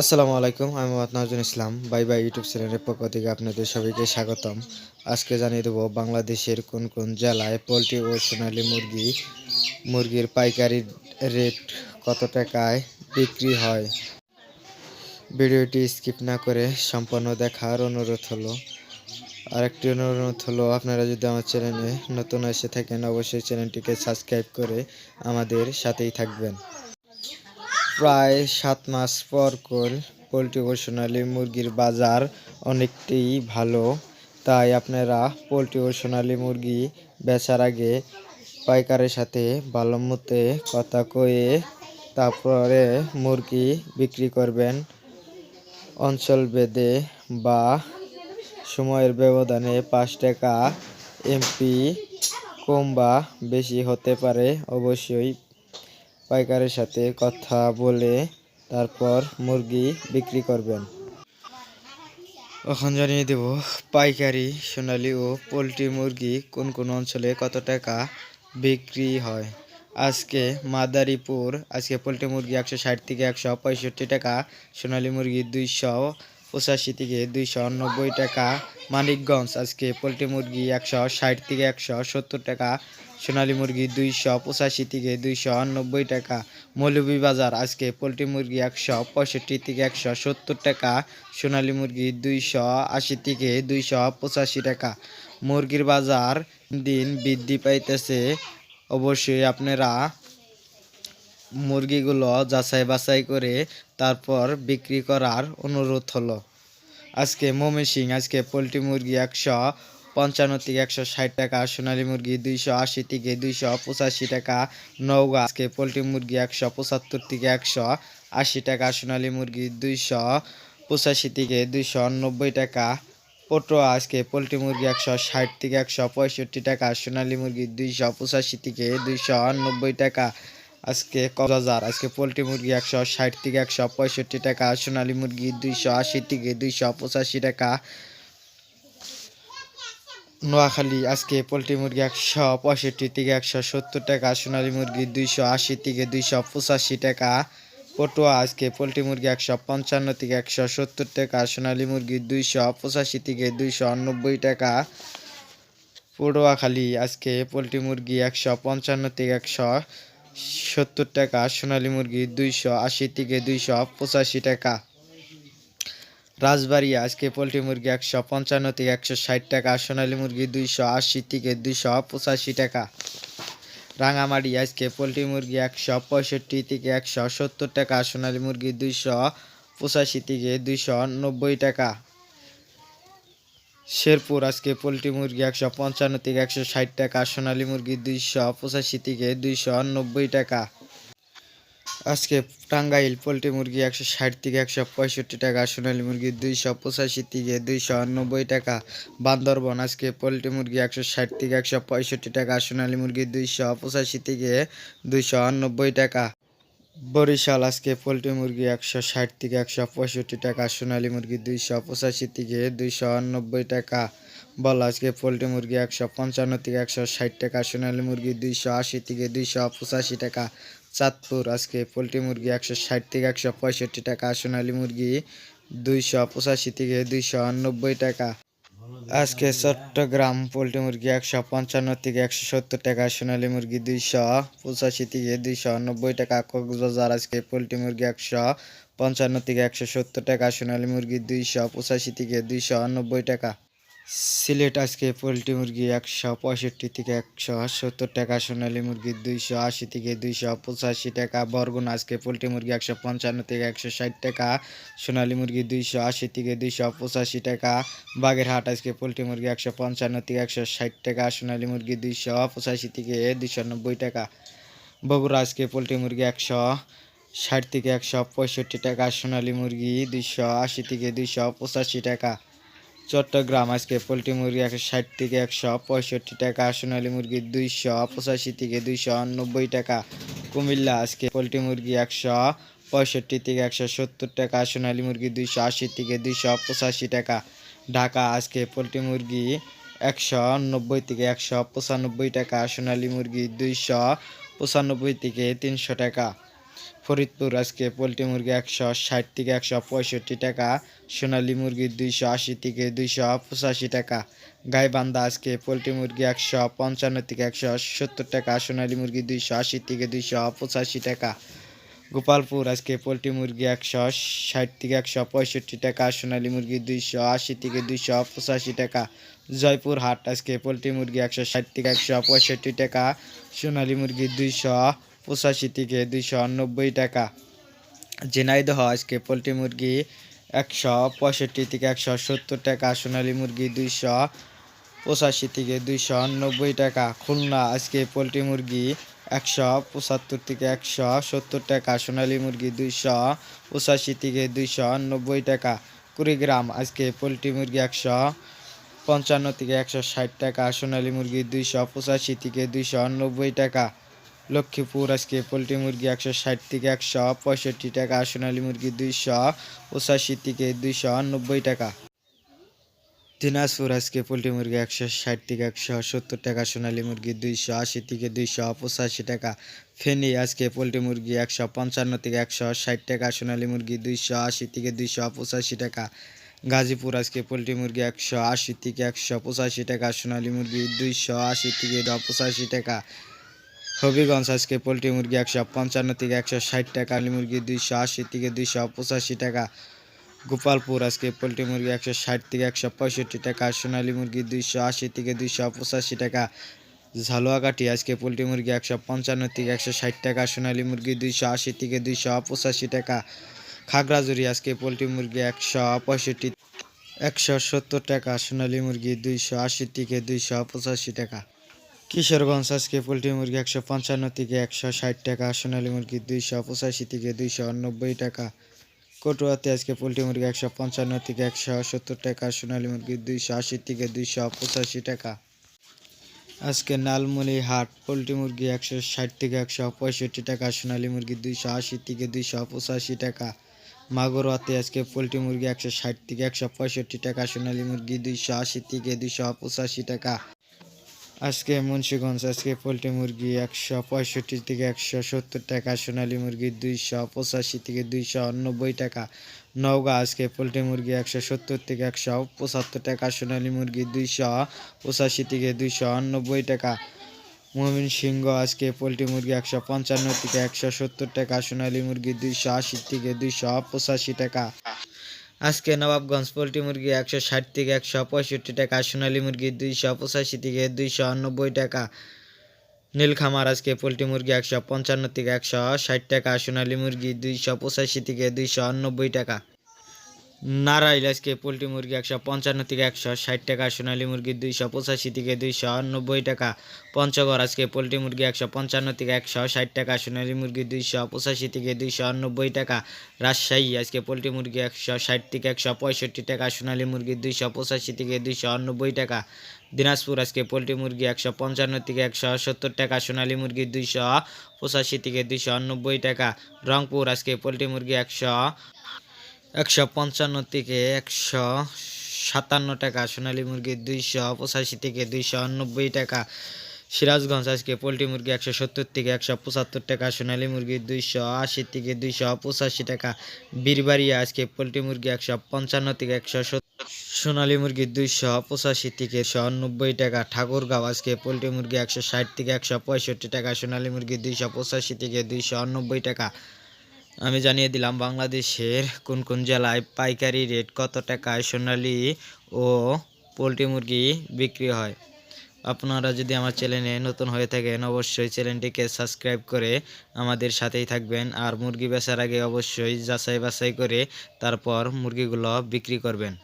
আসসালামু আলাইকুম, আমি মোহাম্মদ নাজুন ইসলাম। বাই বাই ইউটিউব চ্যানেলের পক্ষ থেকে আপনাদের সবাইকে স্বাগতম। আজকে জানিয়ে দেবো বাংলাদেশের কোন কোন জেলায় পোলট্রি ও সোনালী মুরগির পাইকারি রেট কত টাকায় বিক্রি হয়। ভিডিওটি স্কিপ না করে সম্পূর্ণ দেখার অনুরোধ হলো। আরেকটি অনুরোধ হলো, আপনারা যদি আমার চ্যানেলে নতুন এসে থাকেন অবশ্যই চ্যানেলটিকে সাবস্ক্রাইব করে আমাদের সাথেই থাকবেন। প্রায় 7 মাস পর পোলট্রি ও সোনালী মুরগির বাজার অনেকটাই ভালো, তাই আপনারা পোলট্রি ও সোনালী মুরগি বেচার আগে পাইকারের সাথে ভালো মতে কথা কয়ে তারপরে মুরগি বিক্রি করবেন। অঞ্চল ভেদে বা সময়ের ব্যবধানে 5 টাকা এমপি কম বা বেশি হতে পারে। অবশ্যই পাইকারের সাথে কথা বলে তারপর মুরগি বিক্রি করবেন। এখন জানিয়ে দেব পাইকারি সোনালী ও পোলট্রি মুরগি কোন কোন অঞ্চলে কত টাকা বিক্রি হয়। আজকে মাদারীপুর পোলট্রি মুরগি 160 থেকে 165 টাকা, সোনালী মুরগি 285 থেকে 290 টাকা। মানিকগঞ্জ পোলট্রি মুরগি 160 থেকে 170 টাকা, সোনালী মুরগি 285 থেকে 290 টাকা। মৌলভীবাজার পোলট্রি মুরগি 165 থেকে 170 টাকা, সোনালী মুরগি 280 থেকে 285 টাকা। মুরগির বাজার দিন বৃদ্ধি পাইতেছে, অবশ্যই আপনারা মুরগিগুলো যাচাই বাছাই করে তারপর বিক্রি করার অনুরোধ হলো। ময়মনসিংহ পোলট্রি মুরগি 155 থেকে 160 টাকা, সোনালী মুরগি 280 থেকে 285 টাকা। নওগাঁ পোলট্রি মুরগি 175 থেকে 180 টাকা, সোনালী মুরগি 285 থেকে 290 টাকা। পটুয়া পোলট্রি মুরগি 160 থেকে 165 টাকা, সোনালী মুরগি 285 থেকে 290 টাকা। কক্সবাজার পোলট্রি মুরগি 160 থেকে 165 টাকা, সোনালী মুরগি 280 থেকে 285 টাকা। নোয়াখালী পোলট্রি মুরগি 165 থেকে 170 টাকা, সোনালী মুরগি 280 থেকে 285 টাকা। পটুয়া পোলট্রি মুরগি 155 থেকে 170 টাকা, সোনালী মুরগি 285 থেকে 290 টাকা। পটুয়াখালী পোলট্রি মুরগি 155 থেকে 170 টাকা, সোনালী মুরগি 280 থেকে 285 টাকা। রাজবাড়ী পোলট্রি মুরগি 155 থেকে 160 টাকা, সোনালী মুরগি 280 থেকে 285 টাকা। রাঙামাটি পোলট্রি মুরগি 165 থেকে 170 টাকা, সোনালী মুরগি 285 থেকে 290 টাকা। শেরপুর পোলট্রি মুরগি 155 থেকে 160 টাকা, সোনালী মুরগি 285 থেকে 290 টাকা। টাঙ্গাইল পোলট্রি মুরগি 160 থেকে 165 টাকা, সোনালী মুরগি 285 থেকে 290 টাকা। বান্দরবন পোলট্রি মুরগি 160 থেকে 165 টাকা, সোনালী মুরগি 285 থেকে 290 টাকা। বরিশাল পোলট্রি মুরগি 160 থেকে 165 টাকা, সোনালী মুরগি 285 থেকে 290 টাকা। বলা পোলট্রি মুরগি 155 থেকে 160 টাকা, সোনালী মুরগি 280 থেকে 285 টাকা। চাঁদপুর পোলট্রি মুরগি 160 থেকে 165 টাকা, সোনালী মুরগি 285 থেকে 290 টাকা। চট্টগ্রাম পোলট্রি মুরগি 155 থেকে 170 টাকা, সোনালী মুরগি 285 থেকে 290 টাকা। কক্সবাজার পোলট্রি মুরগি 155 থেকে 170 টাকা, সোনালী মুরগি 285 থেকে 290 টাকা। সিলেট পোলট্রি মুরগি 165 থেকে 170 টাকা, সোনালী মুরগি 280 থেকে 285 টাকা। বরগুনা পোলট্রি মুরগি 155 থেকে 160 টাকা, সোনালী মুরগি 280 থেকে 285 টাকা। বাগেরহাট পোলট্রি মুরগি 155 থেকে 160 টাকা, সোনালী মুরগি 285 থেকে 290 টাকা। বগুড়া পোলট্রি মুরগি 160 থেকে 165 টাকা, সোনালী মুরগি 280 থেকে 285 টাকা। চট্টগ্রাম পোলট্রি মুরগি 160 থেকে 165 টাকা, সোনালী মুরগি 285 থেকে 290 টাকা। কুমিল্লা পোলট্রি মুরগি 165 থেকে 170 টাকা, সোনালী মুরগি 280 থেকে 285 টাকা। ঢাকা পোলট্রি মুরগি 190 থেকে 195 টাকা, সোনালী মুরগি 295 থেকে 300 টাকা। ফরিদপুর আজকে পোলট্রি মুরগি 160 থেকে 165 টাকা, সোনালী মুরগি 280 থেকে 285 টাকা। গাইবান্ধা আজকে পোলট্রি মুরগি 155 থেকে 170 টাকা, সোনালী মুরগি 280 থেকে 285 টাকা। গোপালপুর আজকে পোলট্রি মুরগি 160 থেকে 165 টাকা, সোনালী মুরগি 280 থেকে 285 টাকা। জয়পুরহাট আজকে পোলট্রি মুরগি 160 থেকে 165 টাকা, সোনালী মুরগি 285 থেকে 290 টাকা। ঝিনাইদহ আজকে পোলট্রি মুরগি 165 থেকে 170 টাকা, সোনালী মুরগি 285 থেকে 290 টাকা। খুলনা আজকে পোলট্রি মুরগি 175 থেকে 170 টাকা, সোনালী মুরগি 285 থেকে 290 টাকা। কুড়িগ্রাম আজকে পোলট্রি মুরগি 155 থেকে 160 টাকা, সোনালী মুরগি 285 থেকে 290 টাকা। লক্ষ্মীপুর আজকে পোলট্রি মুরগি 160 থেকে 165 টাকা, সোনালী মুরগি 285 থেকে 290 টাকা। দিনাজপুর আজকে পোলট্রি মুরগি 160 থেকে 170 টাকা, সোনালী মুরগি 280 থেকে 285 টাকা। ফেনী আজকে পোলট্রি মুরগি 155 থেকে 160 টাকা, সোনালী মুরগি 280 থেকে 285 টাকা। গাজীপুর আজকে পোলট্রি মুরগি 180 থেকে 185 টাকা, সোনালী মুরগি 280 থেকে 285 টাকা। হবিগঞ্জ আজকে পোলট্রি মুরগি 155 থেকে 160 টাকা, মুরগি 280 থেকে 285 টাকা। গোপালপুর আজকে পোলট্রি মুরগি 160 থেকে 165 টাকা, সোনালী মুরগি 280 থেকে 285 টাকা। ঝালুয়াঘাটি আজকে পোলট্রি মুরগি 155 থেকে 160 টাকা, সোনালী মুরগি 280 থেকে 285 টাকা। খাগড়াছড়ি আজকে পোলট্রি মুরগি 170 টাকা, সোনালী মুরগি 280 থেকে 285 টাকা। কিশোরগঞ্জ আজকে পোলট্রি মুরগি 155 থেকে 160 টাকা, সোনালী মুরগি 285 থেকে 290 টাকা। কটুয়াতে আজকে পোলট্রি মুরগি 155 থেকে 170 টাকা, সোনালী মুরগি 280 থেকে 285 টাকা। আজকে লালমনিরহাট পোলট্রি মুরগি 160 থেকে 165 টাকা, সোনালী মুরগি 280 থেকে 285 টাকা। মাগুরাতে আজকে পোলট্রি মুরগি 160 থেকে 165 টাকা, সোনালী মুরগি 280 থেকে 285 টাকা। আজকে মুন্সিগঞ্জ আজকে পোলট্রি মুরগি 165 থেকে 170 টাকা, সোনালী মুরগি 285 থেকে 290 টাকা। নওগাঁ আজকে পোলট্রি মুরগি 170 থেকে 175 টাকা, সোনালী মুরগি 285 থেকে 290 টাকা। ময়মনসিংহ আজকে পোলট্রি মুরগি 155 থেকে 170 টাকা, সোনালী মুরগি 280 থেকে 285 টাকা। আজকে নবাবগঞ্জ পোলট্রি মুরগি 160 থেকে 165 টাকা, সোনালী মুরগি 285 থেকে 290 টাকা। নীলখামার আজকে পোলট্রি মুরগি 155 থেকে 160 টাকা, সোনালী মুরগি 285 থেকে 290 টাকা। নারাইল আজকে পোলট্রি মুরগি 155 থেকে 160 টাকা, সোনালী মুরগি 285 থেকে 290 টাকা। পঞ্চগড় আজকে পোলট্রি মুরগি 155 থেকে 160 টাকা, সোনালী মুরগি 285 থেকে 290 টাকা। রাজশাহী আজকে পোলট্রি মুরগি 160 থেকে 165 টাকা, সোনালী মুরগি 285 থেকে 290 টাকা। দিনাজপুর আজকে পোলট্রি মুরগি 155 থেকে 170 টাকা, সোনালী মুরগি 285 থেকে 290 টাকা। রংপুর আজকে পোলট্রি মুরগি 155 থেকে 157 টাকা, সোনালী মুরগি 285 থেকে 290 টাকা। সিরাজগঞ্জ আজকে পোলট্রি মুরগি 170 থেকে 175 টাকা, সোনালী মুরগি 280 থেকে 285 টাকা। বীরবাড়িয়া আজকে পোলট্রি মুরগি 155 থেকে 170, সোনালী মুরগি 285 থেকে 190 টাকা। ঠাকুরগাঁও আজকে পোলট্রি মুরগি 160 থেকে 165 টাকা, সোনালী মুরগি 285 থেকে 290 টাকা। আমি জানিয়ে দিলাম বাংলাদেশের কোন কোন জেলায় পাইকারি রেট কত টাকায় সোনালী ও পোলট্রি মুরগি বিক্রি হয়। আপনারা যদি আমার চ্যানেলে নতুন হয়ে থাকেন অবশ্যই চ্যানেলটিকে সাবস্ক্রাইব করে আমাদের সাথেই থাকবেন, আর মুরগি বেচার আগে অবশ্যই যাচাই বাছাই করে তারপর মুরগিগুলো বিক্রি করবেন।